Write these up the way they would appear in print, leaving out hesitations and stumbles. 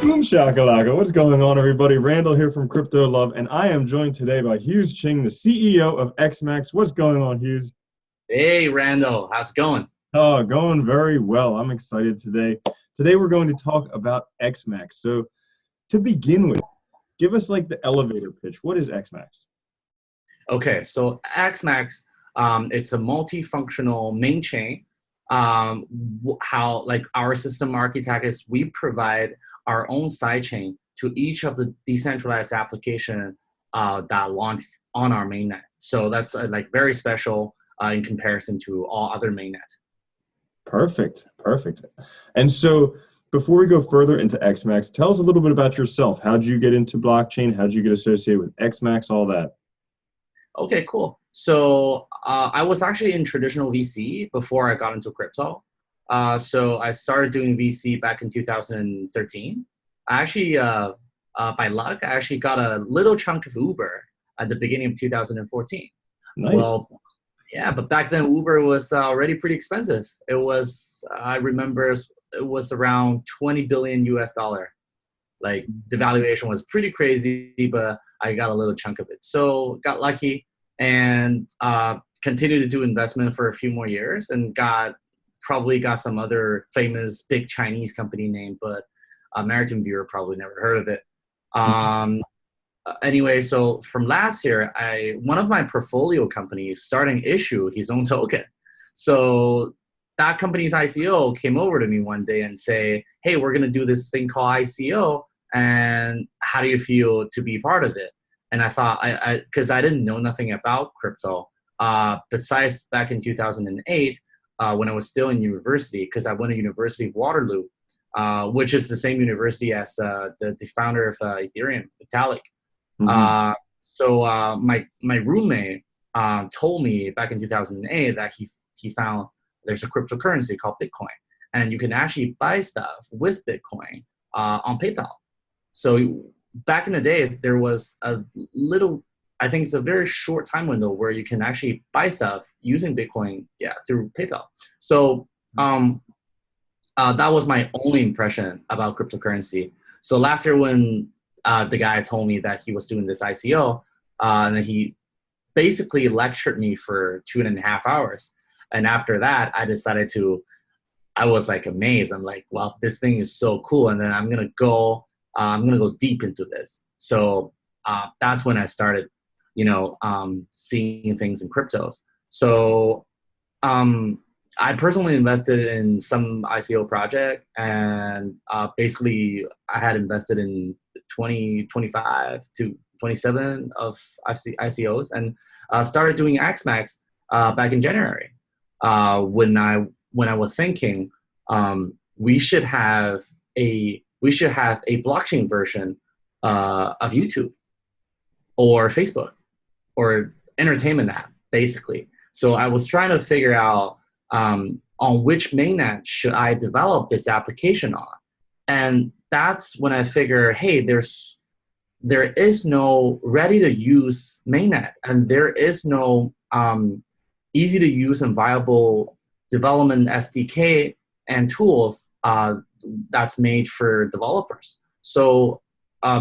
Boom shakalaka. What's going on, everybody? Randall here from Crypto Love, and I am joined today by Hughes Ching, the CEO of XMAX. What's going on, Hughes? Hey, Randall, how's it going? Oh, going very well. I'm excited today. Today we're going to talk about XMAX. So to begin with, give us like the elevator pitch. What is XMAX? Okay, so XMAX, it's a multifunctional main chain. How like our system architect is we provide our own sidechain to each of the decentralized application that launch on our mainnet. So that's like very special in comparison to all other mainnet. Perfect. Perfect. And so before we go further into XMAX, tell us a little bit about yourself. How did you get into blockchain? How did you get associated with XMAX? All that. Okay, cool. So I was actually in traditional VC before I got into crypto. So I started doing VC back in 2013. I actually, by luck, I actually got a little chunk of Uber at the beginning of 2014. Nice. Well, yeah, but back then Uber was already pretty expensive. It was, I remember it was around 20 billion US dollar. Like the valuation was pretty crazy, but I got a little chunk of it. So got lucky and continued to do investment for a few more years and probably got some other famous big Chinese company name, but American viewer probably never heard of it. Anyway, so from last year, one of my portfolio companies starting issued his own token. So that company's ICO came over to me one day and say, hey, we're going to do this thing called ICO. And how do you feel to be part of it? And I thought, because I didn't know nothing about crypto, besides back in 2008, when I was still in university, because I went to University of Waterloo, which is the same university as the founder of Ethereum, Vitalik. So my roommate told me back in 2008 that he found there's a cryptocurrency called Bitcoin, and you can actually buy stuff with Bitcoin on PayPal. So back in the day, there was a little, I think it's a very short time window where you can actually buy stuff using Bitcoin, through PayPal. So that was my only impression about cryptocurrency. So last year when the guy told me that he was doing this ICO, and he basically lectured me for 2.5 hours. And after that, I was like amazed. I'm like, wow, this thing is so cool. And then I'm going to go deep into this. So that's when I started, seeing things in cryptos. So I personally invested in some ICO project, and basically I had invested in 25 to 27 of ICOs, and started doing XMAX back in January. When I was thinking we should have a blockchain version of YouTube or Facebook or entertainment app, basically. So I was trying to figure out on which mainnet should I develop this application on. And that's when I figure, hey, there is no ready-to-use mainnet, and there is no easy-to-use and viable development SDK and tools that's made for developers. So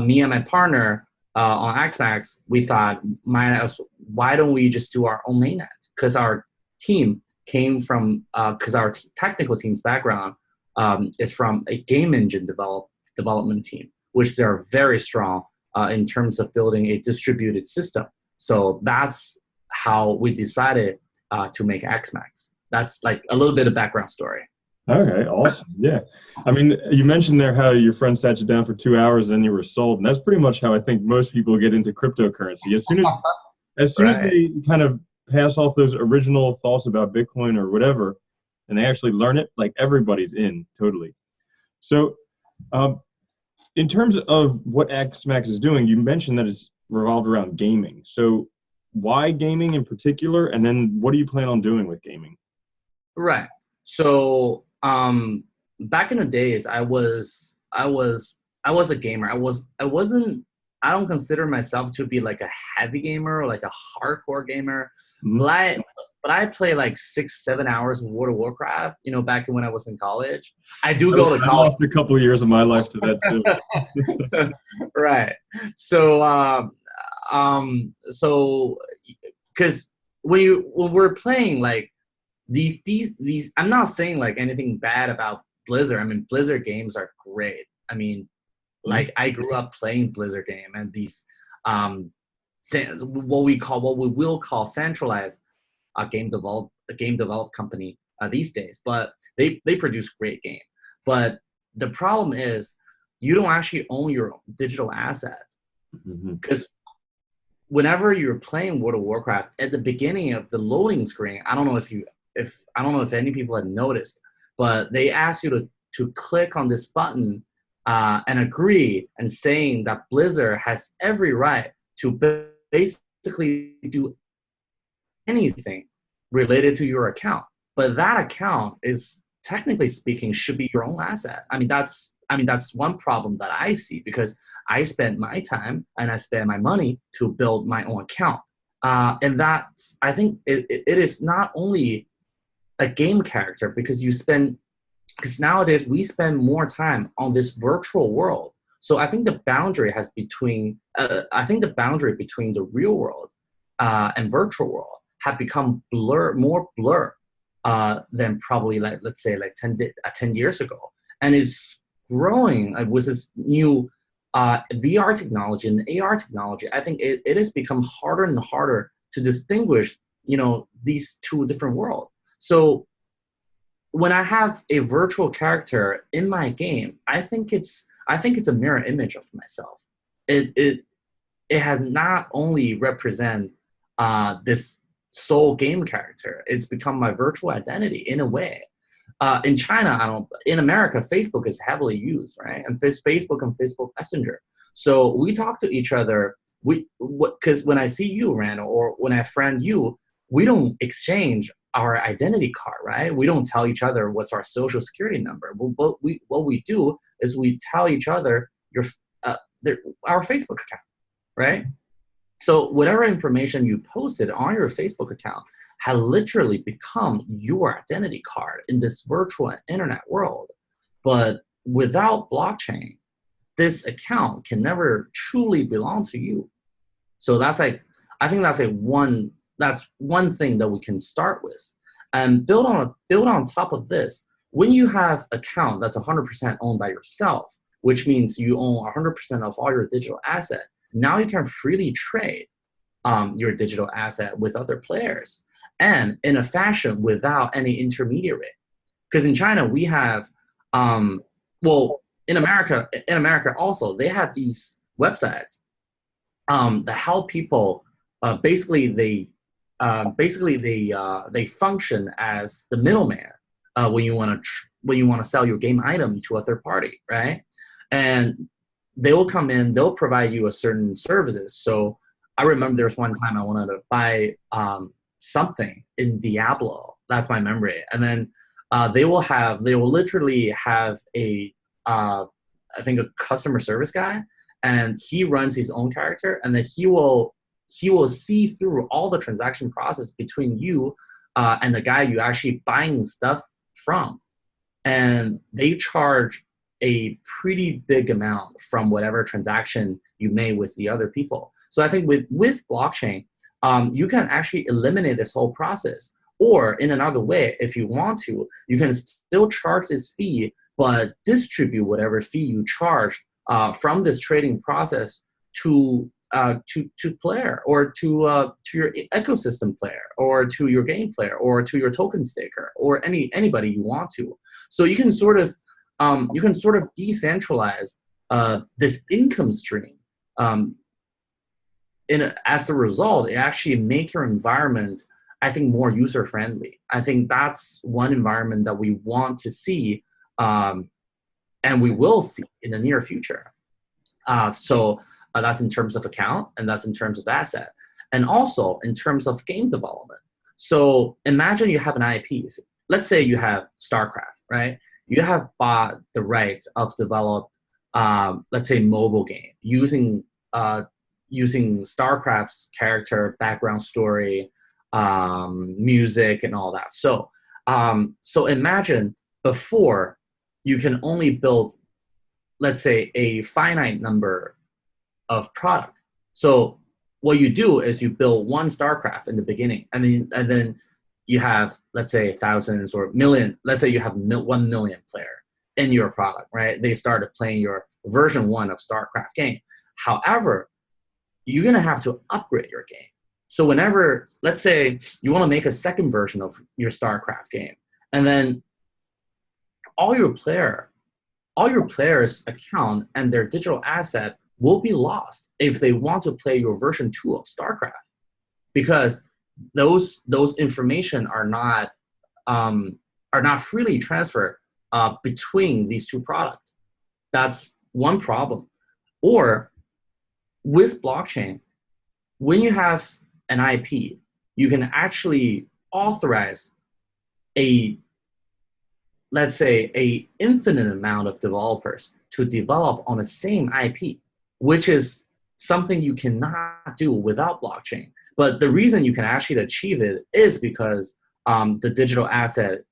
me and my partner on XMAX, we thought, why don't we just do our own mainnet? Because our team came from, because our technical team's background is from a game engine development team, which they're very strong in terms of building a distributed system. So that's how we decided to make XMAX. That's like a little bit of background story. Okay, awesome. Yeah. I mean, you mentioned there how your friend sat you down for 2 hours and you were sold. And that's pretty much how I think most people get into cryptocurrency. As soon as they kind of pass off those original thoughts about Bitcoin or whatever, and they actually learn it, like everybody's in totally. So in terms of what XMAX is doing, you mentioned that it's revolved around gaming. So why gaming in particular? And then what do you plan on doing with gaming? Right. So back in the days, I was a gamer. I don't consider myself to be like a heavy gamer or like a hardcore gamer, but but I play like 6-7 hours of World of Warcraft, you know, back when I was in college. I do go to college. I lost a couple of years of my life to that too. Right. So because when we're playing like these, I'm not saying like anything bad about Blizzard. I mean, Blizzard games are great. I mean, like I grew up playing Blizzard game, and these what we will call centralized game develop company these days, but they produce great game. But the problem is you don't actually own your digital asset, because whenever you're playing World of Warcraft, at the beginning of the loading screen, I don't know if any people had noticed, but they ask you to click on this button and agree, and saying that Blizzard has every right to basically do anything related to your account. But that account is, technically speaking, should be your own asset. I mean, that's one problem that I see, because I spend my time and I spend my money to build my own account. And that's, I think it is not only a game character, because nowadays we spend more time on this virtual world. So I think the boundary between the real world and virtual world have become more blur than probably, like, let's say like 10 years ago. And it's growing with this new VR technology and AR technology. I think it has become harder and harder to distinguish, you know, these two different worlds. So when I have a virtual character in my game, I think it's a mirror image of myself. It has not only represent this sole game character, it's become my virtual identity in a way. In China, in America, Facebook is heavily used, right? And Facebook and Facebook Messenger. So we talk to each other. Because when I see you, Randall, or when I friend you, we don't exchange our identity card, right? We don't tell each other what's our social security number. What we do is we tell each other our Facebook account, right? So whatever information you posted on your Facebook account had literally become your identity card in this virtual internet world. But without blockchain, this account can never truly belong to you. So I think that's one thing that we can start with, and build on top of this. When you have an account that's 100% owned by yourself, which means you own 100% of all your digital asset, now you can freely trade your digital asset with other players, and in a fashion without any intermediary. Because in China we have, in America also, they have these websites that help people. Basically, they function as the middleman when you want to sell your game item to a third party, right? And they will come in, they'll provide you a certain services. So I remember there was one time I wanted to buy something in Diablo. That's my memory. And then they will literally have I think a customer service guy, and he runs his own character, and then he will see through all the transaction process between you and the guy you actually buying stuff from. And they charge a pretty big amount from whatever transaction you made with the other people. So I think with blockchain, you can actually eliminate this whole process. Or in another way, if you want to, you can still charge this fee, but distribute whatever fee you charge from this trading process to player, or to your ecosystem player, or to your game player, or to your token staker, or anybody you want to. So you can sort of decentralize this income stream. As a result, it actually make your environment, I think, more user friendly. I think that's one environment that we want to see, and we will see in the near future. So that's in terms of account, and that's in terms of asset, and also in terms of game development. So imagine you have an IP. Let's say you have StarCraft, right? You have bought the right of develop, let's say, mobile game using StarCraft's character, background story, music and all that. So imagine before you can only build, let's say, a finite number of product. So what you do is you build one StarCraft in the beginning, and then you have, let's say, thousands or million. Let's say you have 1 million player in your product, right? They started playing your version 1 of StarCraft game. However, you're gonna have to upgrade your game. So whenever, let's say, you want to make a second version of your StarCraft game, and then all your players' account and their digital asset will be lost if they want to play your version 2 of StarCraft, because those information are not freely transferred between these two products. That's one problem. Or with blockchain, when you have an IP, you can actually authorize let's say, a infinite amount of developers to develop on the same IP, which is something you cannot do without blockchain. But the reason you can actually achieve it is because the digital asset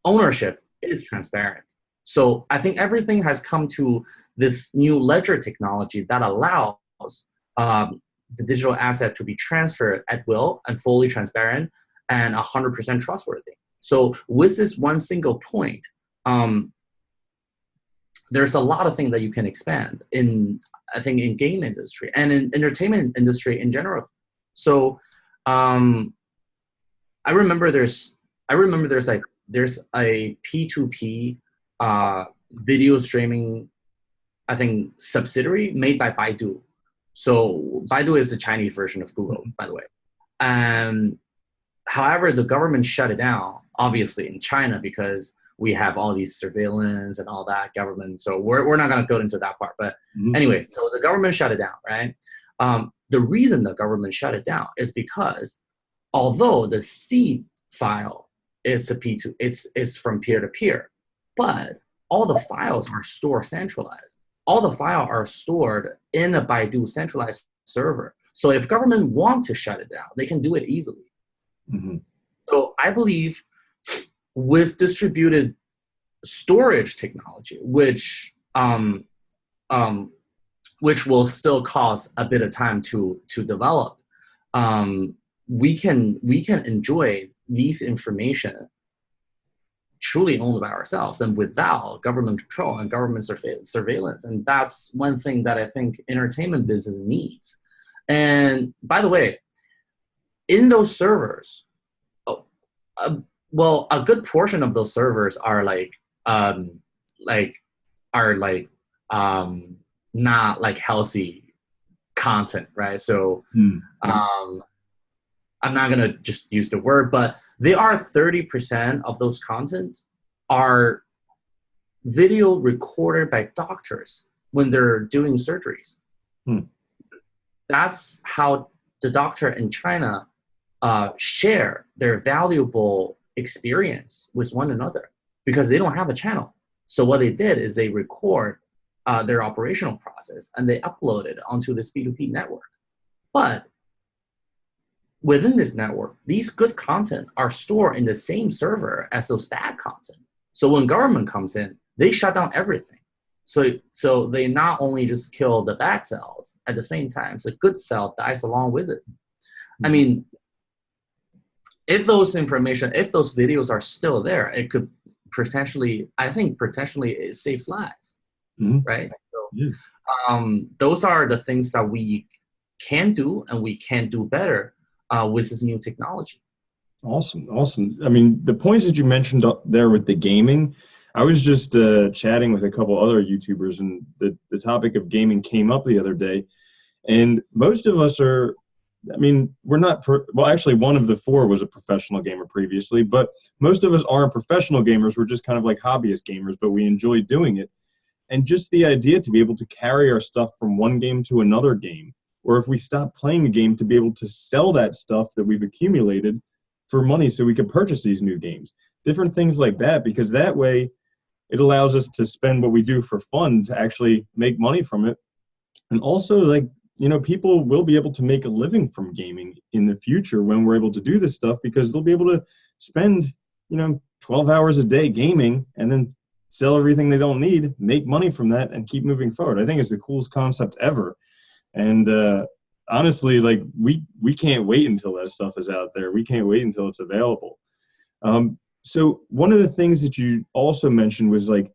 ownership is transparent. So I think everything has come to this new ledger technology that allows the digital asset to be transferred at will and fully transparent and 100% trustworthy. So with this one single point, there's a lot of things that you can expand in, I think, in game industry and in entertainment industry in general. So I remember there's a P2P video streaming, I think, subsidiary made by Baidu. So Baidu is the Chinese version of Google, by the way. However, the government shut it down, obviously, in China, because we have all these surveillance and all that government. So we're not going to go into that part. But anyway, so the government shut it down, right? The reason the government shut it down is because although the seed file is it's from peer to peer, but all the files are stored centralized. All the files are stored in a Baidu centralized server. So if government want to shut it down, they can do it easily. So I believe with distributed storage technology, which will still cost a bit of time to develop, we can enjoy these information truly owned by ourselves and without government control and government surveillance. And that's one thing that I think entertainment business needs. And by the way, in those servers, well, a good portion of those servers are not like healthy content, right? So I'm not gonna just use the word, but they are 30% of those content are video recorded by doctors when they're doing surgeries. That's how the doctor in China share their valuable experience with one another, because they don't have a channel. So what they did is they record their operational process and they upload it onto this P2P network. But within this network, these good content are stored in the same server as those bad content. So when government comes in, they shut down everything. So they not only just kill the bad cells, at the same time, the good cell dies along with it. I mean, if those videos are still there, it could potentially it saves lives, right? So those are the things that we can do and we can do better with this new technology. Awesome. I mean, the points that you mentioned up there with the gaming, I was just chatting with a couple other YouTubers, and the topic of gaming came up the other day. And most of us are, I mean, we're not, well, actually one of the four was a professional gamer previously, but most of us aren't professional gamers. We're just kind of like hobbyist gamers, but we enjoy doing it. And just the idea to be able to carry our stuff from one game to another game, or if we stop playing a game, to be able to sell that stuff that we've accumulated for money so we can purchase these new games. Different things like that, because that way it allows us to spend what we do for fun to actually make money from it. And also, like, people will be able to make a living from gaming in the future when we're able to do this stuff, because they'll be able to spend, 12 hours a day gaming and then sell everything they don't need, make money from that, and keep moving forward. I think it's the coolest concept ever. And honestly, like we can't wait until that stuff is out there. We can't wait until it's available. So one of the things that you also mentioned was like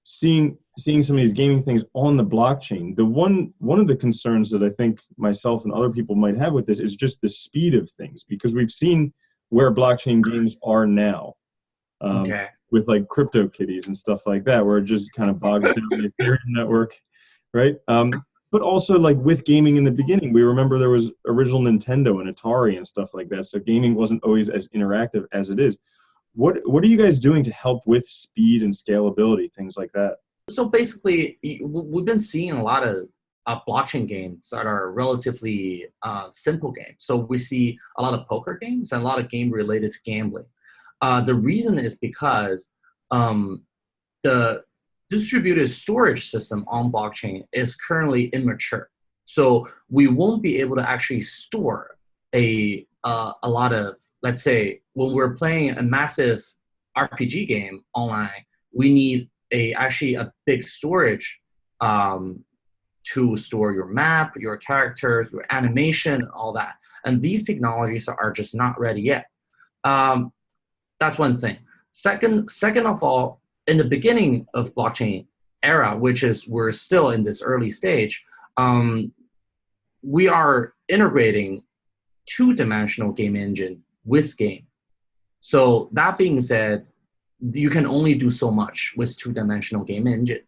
seeing some of these gaming things on the blockchain. One of the concerns that I think myself and other people might have with this is just the speed of things, because we've seen where blockchain games are now. With like CryptoKitties and stuff like that, where it just kind of bogs down the Ethereum network, right? But also like with gaming in the beginning, we remember there was original Nintendo and Atari and stuff like that. So gaming wasn't always as interactive as it is. What are you guys doing to help with speed and scalability, things like that? So basically, we've been seeing a lot of blockchain games that are relatively simple games. So we see a lot of poker games and a lot of games related to gambling. The reason is because the distributed storage system on blockchain is currently immature. So we won't be able to actually store a lot of, let's say, when we're playing a massive RPG game online, we need actually a big storage to store your map, your characters, your animation, all that. And these technologies are just not ready yet. That's one thing. Second of all, in the beginning of blockchain era, which is we're still in this early stage, we are integrating two-dimensional game engine with game. So that being said, you can only do so much with two-dimensional game engine.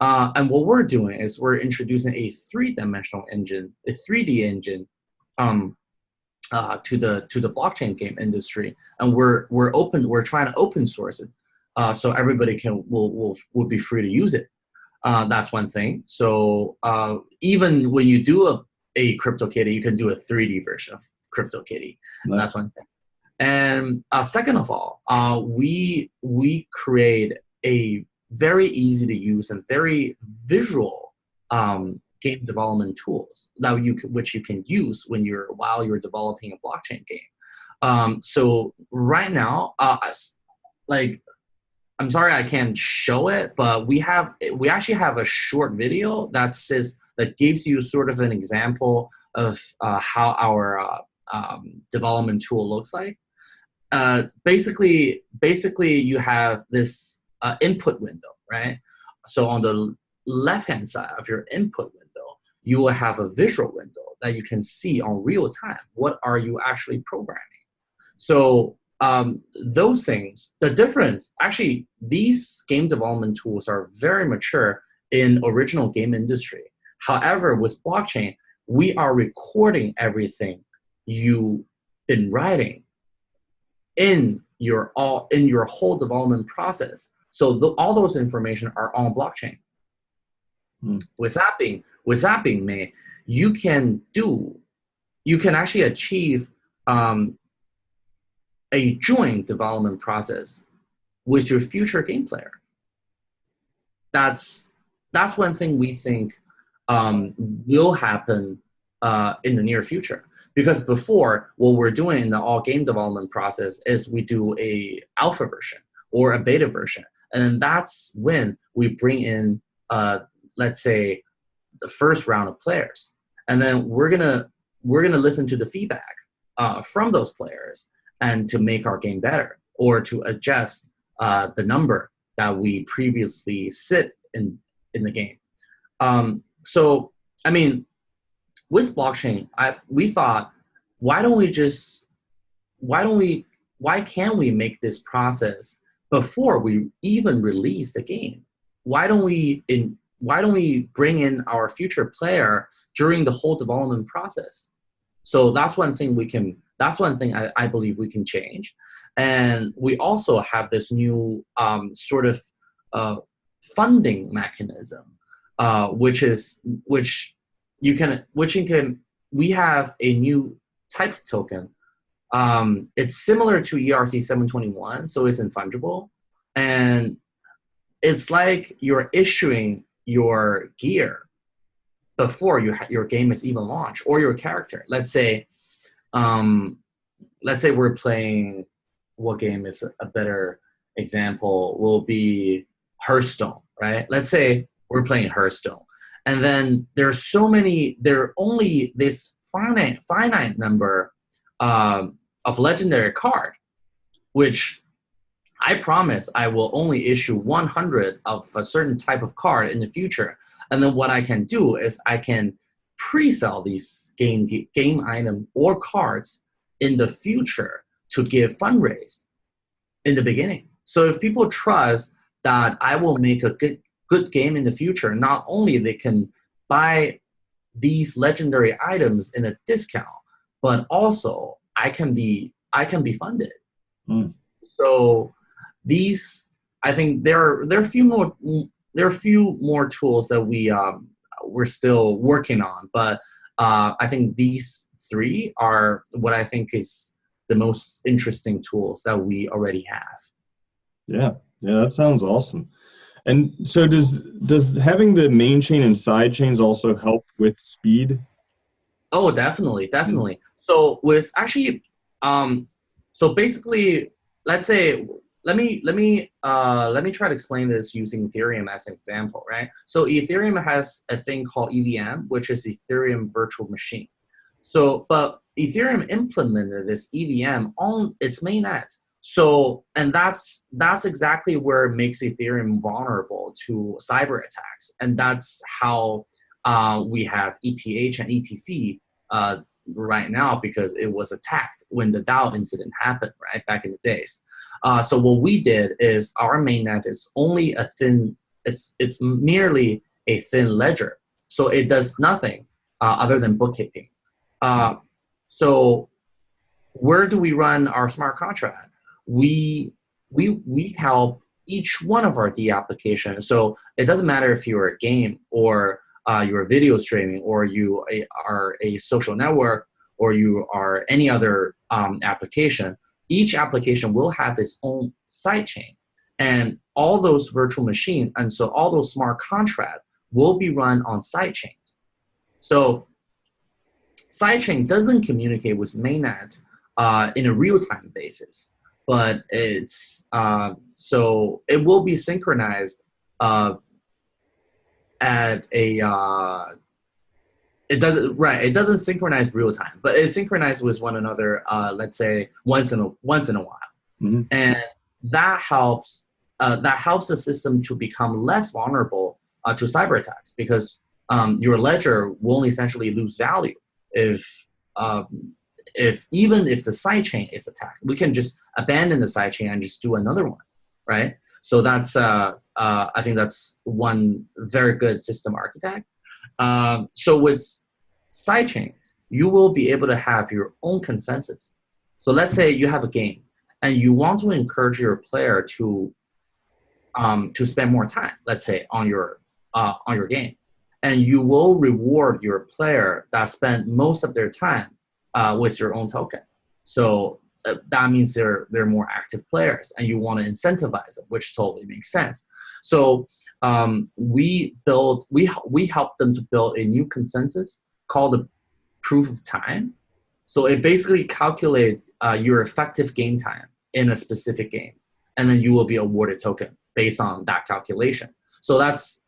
And what we're doing is we're introducing a three-dimensional engine, a 3D engine, to the blockchain game industry, and we're trying to open source it, so everybody will be free to use it. That's one thing. So even when you do a CryptoKitty, you can do a 3D version of CryptoKitty. Nice. That's one thing. And second of all, we create a very easy to use and very visual game development tools which you can use while you're developing a blockchain game. So right now, I'm sorry I can't show it, but we actually have a short video that gives you sort of an example of how our development tool looks like. Basically you have this input window, right? So on the left-hand side of your input window, you will have a visual window that you can see on real time. What are you actually programming? So those things, the difference, actually, these game development tools are very mature in original game industry. However, with blockchain, we are recording everything you've been writing in your whole development process. So all those information are on blockchain. With that being made, you can actually achieve a joint development process with your future game player. That's one thing we think will happen in the near future. Because before, what we're doing in the all game development process is we do a alpha version or a beta version, and then that's when we bring in let's say the first round of players, and then we're gonna listen to the feedback from those players and to make our game better or to adjust the number that we previously sit in the game. So I mean, with blockchain, we thought, why can't we make this process before we even release the game? Why don't we bring in our future player during the whole development process? So that's one thing I believe we can change. And we also have this new sort of funding mechanism, we have a new type of token. It's similar to ERC 721, so it's infungible. And it's like you're issuing your gear before your game is even launched, or your character. Let's say we're playing, what game is a better example will be Hearthstone, right? Let's say we're playing Hearthstone, and then there are only this finite number of legendary card, which I promise I will only issue 100 of a certain type of card in the future. And then what I can do is I can pre-sell these game item or cards in the future to give fundraise in the beginning. So if people trust that I will make a good game in the future, not only they can buy these legendary items in a discount, but also I can be funded. Mm. So these, I think there are a few more tools that we're still working on, but I think these three are what I think is the most interesting tools that we already have. Yeah, that sounds awesome. And so does having the main chain and side chains also help with speed? Oh, definitely. So with actually, so basically, let's say, let me try to explain this using Ethereum as an example, right? So Ethereum has a thing called EVM, which is Ethereum Virtual Machine. So, but Ethereum implemented this EVM on its mainnet. So, and that's exactly where it makes Ethereum vulnerable to cyber attacks, and that's how we have ETH and ETC right now, because it was attacked when the DAO incident happened, right, back in the days. So what we did is our mainnet is only it's merely a thin ledger. So it does nothing other than bookkeeping. So where do we run our smart contract? We help each one of our D applications. So it doesn't matter if you're a game or you're video streaming, or you are a social network, or you are any other application. Each application will have its own sidechain, and all those virtual machines, and so all those smart contracts will be run on sidechains. So sidechain doesn't communicate with mainnet in a real-time basis, but it's so it will be synchronized at a it doesn't synchronize real time, but it's synchronized with one another, let's say once in a while. Mm-hmm. And that helps the system to become less vulnerable to cyber attacks, because your ledger will essentially lose value if even if the sidechain is attacked. We can just abandon the sidechain and just do another one, right? So that's I think that's one very good system architect. So with sidechains, you will be able to have your own consensus. So let's say you have a game and you want to encourage your player to spend more time, let's say, on your game, and you will reward your player that spent most of their time with your own token. So that means they're more active players, and you want to incentivize them, which totally makes sense. So we help them to build a new consensus called the proof of time. So it basically calculates your effective game time in a specific game, and then you will be awarded token based on that calculation. So that's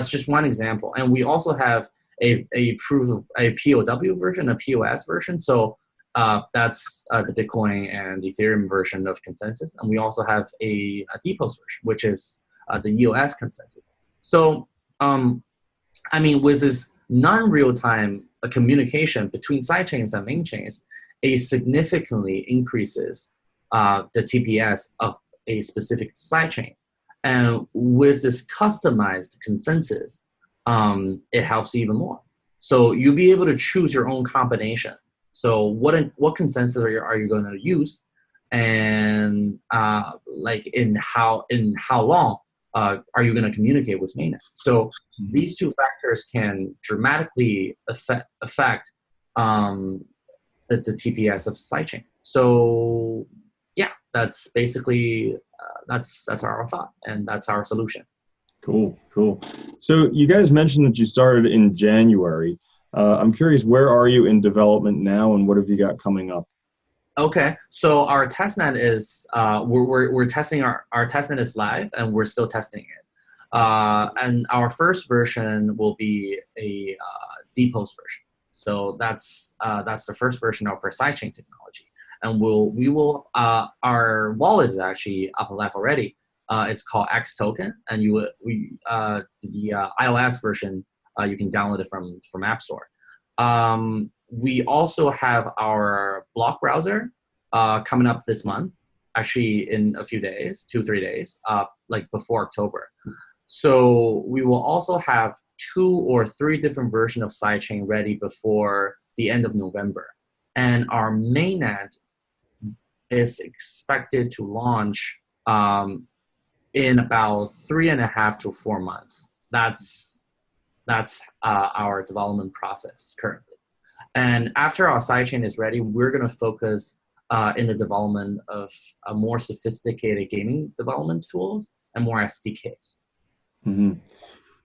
just one example. And we also have a proof of a POW version, a POS version. So that's the Bitcoin and Ethereum version of consensus. And we also have a DPoS version, which is the EOS consensus. So, I mean, with this non-real-time communication between sidechains and main chains, it significantly increases the TPS of a specific sidechain. And with this customized consensus, it helps even more. So you'll be able to choose your own combination. So what consensus are you going to use, and like in how long are you going to communicate with mainnet? So these two factors can dramatically affect the TPS of sidechain. So yeah, that's basically that's our thought, and that's our solution. Cool, cool. So you guys mentioned that you started in January. I'm curious, where are you in development now, and what have you got coming up? Okay, so our testnet is we're testing our testnet is live, and we're still testing it. And our first version will be a depose version. So that's the first version of our sidechain technology, and our wallet is actually up and live already. It's called X token, and the iOS version you can download it from App Store. We also have our block browser coming up this month, actually in a few days, 2-3 days, like before October. So we will also have 2 or 3 different versions of sidechain ready before the end of November. And our mainnet is expected to launch in about 3.5 to 4 months. That's our development process currently. And after our sidechain is ready, we're going to focus in the development of more sophisticated gaming development tools and more SDKs. Mm-hmm.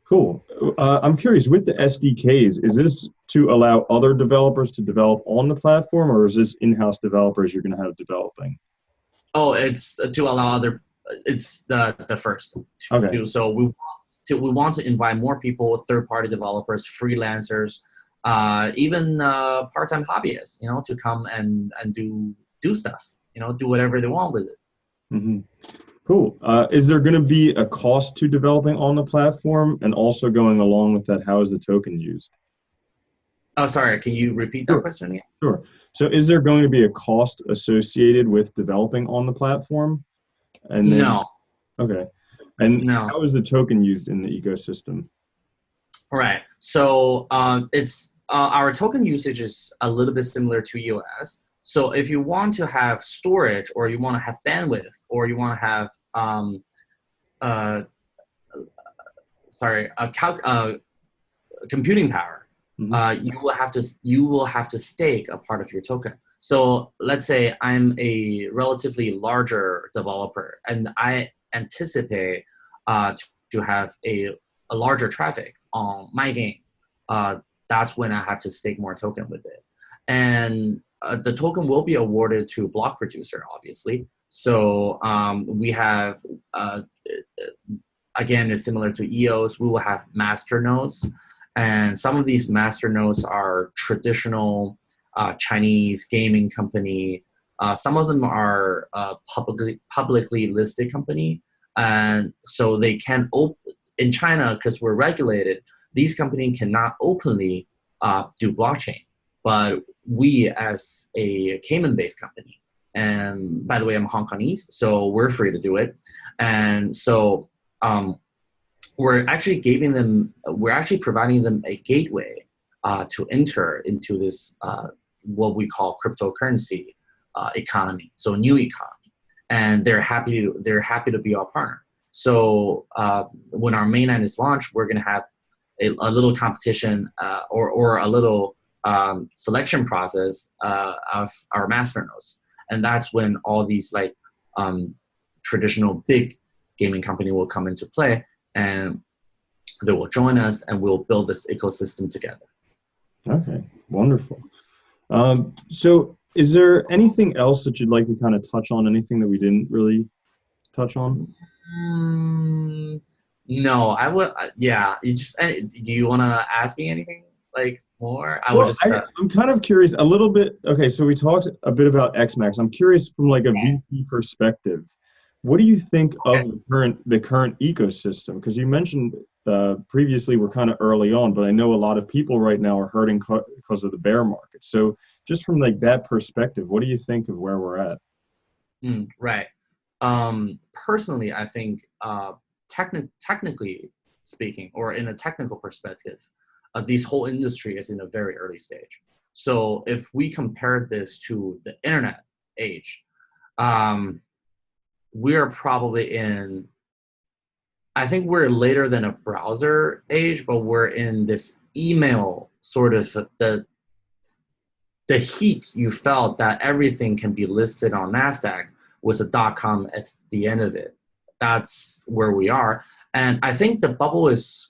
Cool. I'm curious, with the SDKs, is this to allow other developers to develop on the platform, or is this in-house developers you're going to have developing? Oh, it's to allow other. It's the first to do. So we want to invite more people, third-party developers, freelancers, even part-time hobbyists, to come and do stuff, do whatever they want with it. Mm-hmm. Cool. Is there going to be a cost to developing on the platform? And also going along with that, how is the token used? Oh, sorry. Can you repeat that question again? Sure. So is there going to be a cost associated with developing on the platform? And then, no. Okay. And no. How is the token used in the ecosystem? Right. So it's our token usage is a little bit similar to EOS. So if you want to have storage, or you want to have bandwidth, or you want to have computing power, mm-hmm. you will have to stake a part of your token. So let's say I'm a relatively larger developer, and I anticipate to have a larger traffic on my game. That's when I have to stake more token with it. And the token will be awarded to a block producer, obviously. So we have, again, it's similar to EOS. We will have master nodes. And some of these master nodes are traditional Chinese gaming company. Some of them are publicly listed company. And so they can in China, because we're regulated, these companies cannot openly do blockchain. But we, as a Cayman-based company, and by the way, I'm Hong Kongese, so we're free to do it. And so we're actually providing them a gateway to enter into this what we call cryptocurrency economy, so a new economy, and they're happy to be our partner. So when our mainnet is launched, we're going to have a little competition or a little selection process of our master nodes, and that's when all these traditional big gaming company will come into play, and they will join us, and we'll build this ecosystem together. Okay, wonderful. So is there anything else that you'd like to kind of touch on? Anything that we didn't really touch on? No, I would. Yeah, do you want to ask me anything more? I'm kind of curious a little bit. Okay, so we talked a bit about XMAX. I'm curious from a VC perspective. What do you think of the current ecosystem? Because you mentioned previously we're kind of early on, but I know a lot of people right now are hurting because of the bear market. So just from that perspective, what do you think of where we're at? Right. Personally, I think technically speaking, or in a technical perspective, this whole industry is in a very early stage. So if we compare this to the internet age, we're probably I think we're later than a browser age, but we're in this email sort of the heat you felt that everything can be listed on NASDAQ was a .com at the end of it. that's where we are. And I think the bubble is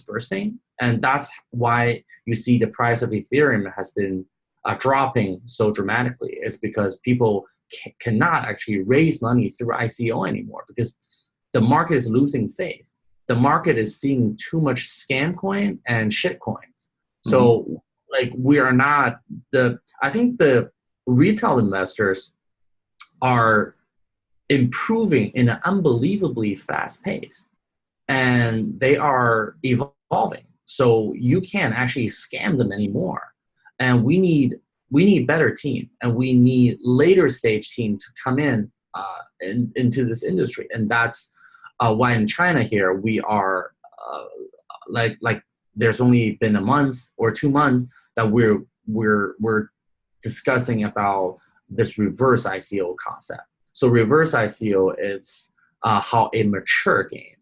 bursting. And that's why you see the price of Ethereum has been dropping so dramatically. It's because people cannot actually raise money through ICO anymore because the market is losing faith. The market is seeing too much scam coin and shit coins. So like we are not I think the retail investors are improving in an unbelievably fast pace and they are evolving. So you can't actually scam them anymore. And we need better team and we need later stage team to come into this industry. And that's why in China here, we are like there's only been a month or 2 months that we're discussing about this reverse ICO concept. So reverse ICO is how a mature game,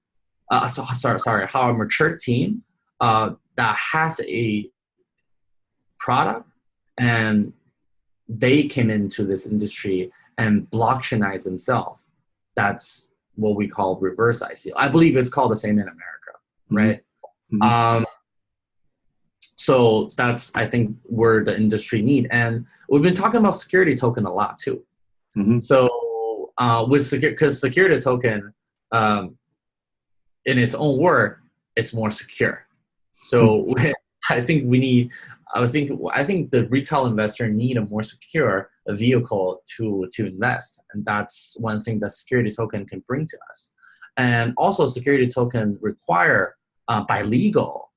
how a mature team that has a product and they came into this industry and blockchainize themselves. That's what we call reverse ICO. I believe it's called the same in America, right? So that's, I think, where the industry need. And we've been talking about security token a lot too. So because security token, in its own word, it's more secure. So I think the retail investor need a more secure vehicle to invest, and that's one thing that security token can bring to us. And also, security token require by law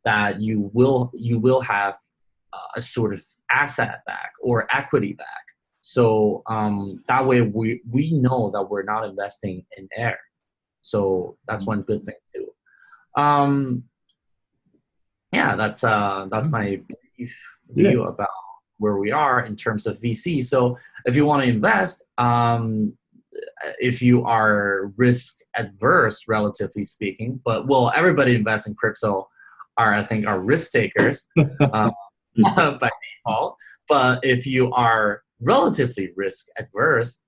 that you will have a sort of asset back or equity back. So that way we know that we're not investing in air. So that's one good thing too. Yeah, that's my brief view about where we are in terms of VC. So if you want to invest, if you are risk adverse, relatively speaking, but everybody invests in crypto are risk takers by default. But if you are relatively risk adverse,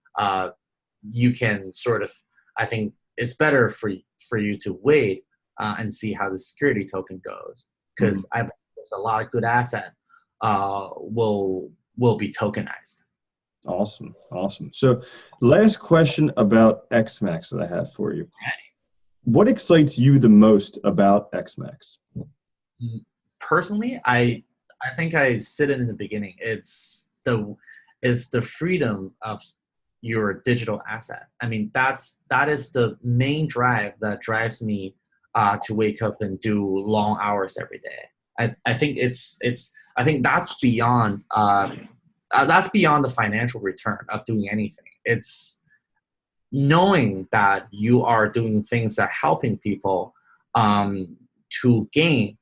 you can sort of, I think it's better for you to wait and see how the security token goes, because I think there's a lot of good asset will be tokenized. Awesome. So last question about XMAX that I have for you. What excites you the most about XMAX? Personally, I think I said it in the beginning. It's the freedom of your digital asset. I mean, that is the main drive that drives me to wake up and do long hours every day. I think I think that's beyond the financial return of doing anything. It's knowing that you are doing things that are helping people to gain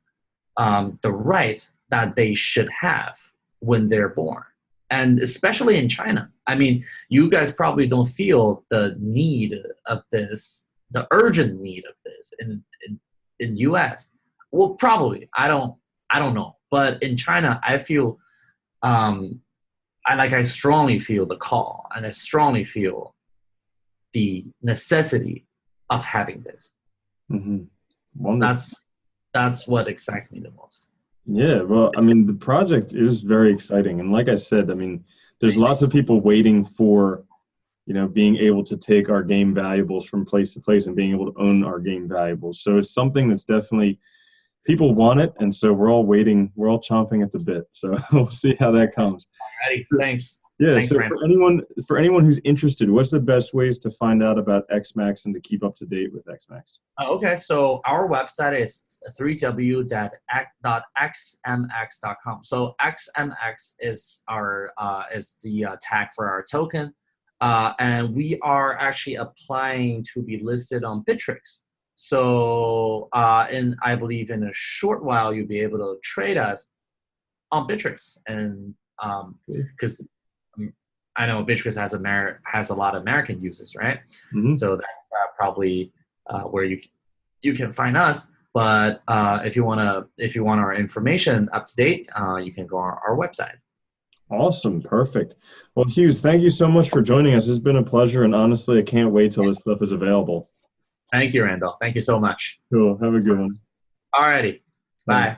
the right that they should have when they're born. And especially in China. I mean, you guys probably don't feel the need of this, the urgent need of this in US. Well, probably. I don't know. But in China, I feel I strongly feel the call, and I strongly feel the necessity of having this. That's what excites me the most. Yeah, well, I mean, the project is very exciting. And like I said, I mean, there's lots of people waiting for, being able to take our game valuables from place to place and being able to own our game valuables. So it's something that's definitely, people want it. And so we're all waiting, we're all chomping at the bit. So we'll see how that comes. Alrighty, thanks. Yeah, thanks, so Randall. for anyone who's interested, what's the best ways to find out about XMAX and to keep up to date with XMAX? Okay, so our website is www.xmx.com. So XMX is the tag for our token, and we are actually applying to be listed on Bittrex. So I believe in a short while you'll be able to trade us on Bittrex, and because I know Bittrex has a lot of American users, right? So that's probably where you can find us. But if you want our information up to date, you can go on our website. Awesome. Perfect. Well, Hughes, thank you so much for joining us. It's been a pleasure. And honestly, I can't wait till this stuff is available. Thank you, Randall. Thank you so much. Cool. Have a good one. Alrighty. Bye.